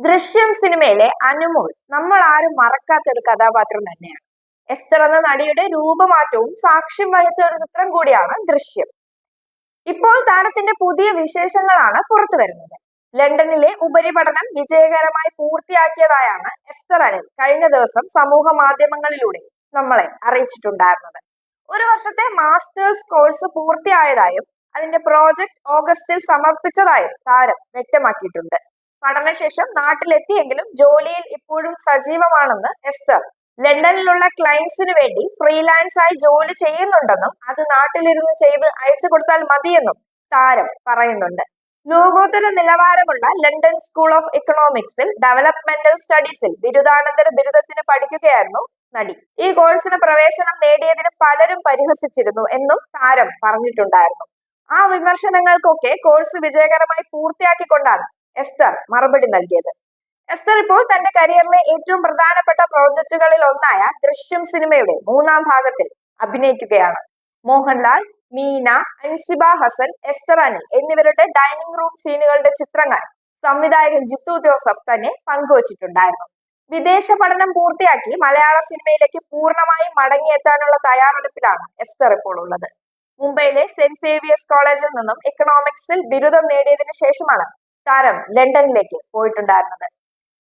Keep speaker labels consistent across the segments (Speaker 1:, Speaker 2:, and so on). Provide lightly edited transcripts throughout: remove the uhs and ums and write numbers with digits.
Speaker 1: ദൃശ്യം സിനിമയിലെ അനുമോൾ നമ്മൾ ആരും മറക്കാത്ത ഒരു കഥാപാത്രം തന്നെയാണ്. എസ്തർ എന്ന നടിയുടെ രൂപമാറ്റവും സാക്ഷ്യം വഹിച്ച ഒരു ചിത്രം കൂടിയാണ് ദൃശ്യം. ഇപ്പോൾ താരത്തിന്റെ പുതിയ വിശേഷങ്ങളാണ് പുറത്തു വരുന്നത്. ലണ്ടനിലെ ഉപരിപഠനം വിജയകരമായി പൂർത്തിയാക്കിയതായാണ് എസ്തർ അനിൽ കഴിഞ്ഞ ദിവസം സമൂഹ മാധ്യമങ്ങളിലൂടെ നമ്മളെ അറിയിച്ചിട്ടുണ്ടായിരുന്നത്. ഒരു വർഷത്തെ മാസ്റ്റേഴ്സ് കോഴ്സ് പൂർത്തിയായതായും അതിന്റെ പ്രോജക്ട് ഓഗസ്റ്റിൽ സമർപ്പിച്ചതായും താരം വ്യക്തമാക്കിയിട്ടുണ്ട്. പഠനശേഷം നാട്ടിലെത്തിയെങ്കിലും ജോലിയിൽ ഇപ്പോഴും സജീവമാണെന്ന് എസ്തർ ലണ്ടനിലുള്ള ക്ലയൻസിന് വേണ്ടി ഫ്രീലാൻസ് ആയി ജോലി ചെയ്യുന്നുണ്ടെന്നും അത് നാട്ടിലിരുന്ന് ചെയ്ത് അയച്ചു കൊടുത്താൽ മതിയെന്നും താരം പറയുന്നുണ്ട്. ലോകോത്തര നിലവാരമുള്ള ലണ്ടൻ സ്കൂൾ ഓഫ് ഇക്കണോമിക്സിൽ ഡെവലപ്മെന്റൽ സ്റ്റഡീസിൽ ബിരുദാനന്തര ബിരുദത്തിന് പഠിക്കുകയായിരുന്നു നടി. ഈ കോഴ്സിന് പ്രവേശനം നേടിയതിന് പലരും പരിഹസിച്ചിരുന്നു എന്നും താരം പറഞ്ഞിട്ടുണ്ടായിരുന്നു. ആ വിമർശനങ്ങൾക്കൊക്കെ കോഴ്സ് വിജയകരമായി പൂർത്തിയാക്കിക്കൊണ്ടാണ് എസ്തർ മറുപടി നൽകിയത്. എസ്തർ ഇപ്പോൾ തന്റെ കരിയറിലെ ഏറ്റവും പ്രധാനപ്പെട്ട പ്രോജക്റ്റുകളിൽ ഒന്നായ ദൃശ്യം സിനിമയുടെ 3-ാം ഭാഗത്തിൽ അഭിനയിക്കുകയാണ്. മോഹൻലാൽ, മീന, അൻസിബ ഹസൻ, എസ്തർ അനിൽ എന്നിവരുടെ ഡൈനിങ് റൂം സീനുകളുടെ ചിത്രങ്ങൾ സംവിധായകൻ ജിത്തു ജോസഫ് തന്നെ പങ്കുവച്ചിട്ടുണ്ടായിരുന്നു. വിദേശ പഠനം പൂർത്തിയാക്കി മലയാള സിനിമയിലേക്ക് പൂർണ്ണമായി മടങ്ങിയെത്താനുള്ള തയ്യാറെടുപ്പിലാണ് എസ്തർ ഇപ്പോൾ ഉള്ളത്. മുംബൈയിലെ സെന്റ് സേവിയേഴ്സ് കോളേജിൽ നിന്നും ഇക്കണോമിക്സിൽ ബിരുദം നേടിയതിനു ശേഷമാണ് താരം ലണ്ടനിലേക്ക് പോയിട്ടുണ്ടായിരുന്നത്.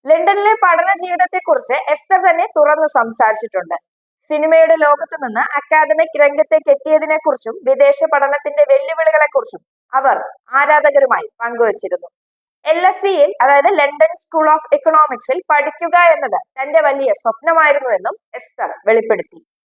Speaker 1: ലണ്ടനിലെ പഠന ജീവിതത്തെക്കുറിച്ച് എസ്തർ തന്നെ തുറന്ന് സംസാരിച്ചിട്ടുണ്ട്. സിനിമയുടെ ലോകത്തു നിന്ന് അക്കാദമിക് രംഗത്തേക്ക് എത്തിയതിനെ കുറിച്ചും വിദേശ പഠനത്തിന്റെ വെല്ലുവിളികളെ കുറിച്ചും അവർ ആരാധകരുമായി പങ്കുവച്ചിരുന്നു. LSEയിൽ അതായത് ലണ്ടൻ സ്കൂൾ ഓഫ് ഇക്കണോമിക്സിൽ പഠിക്കുക എന്നത് തന്റെ വലിയ സ്വപ്നമായിരുന്നുവെന്നും എസ്തർ വെളിപ്പെടുത്തി.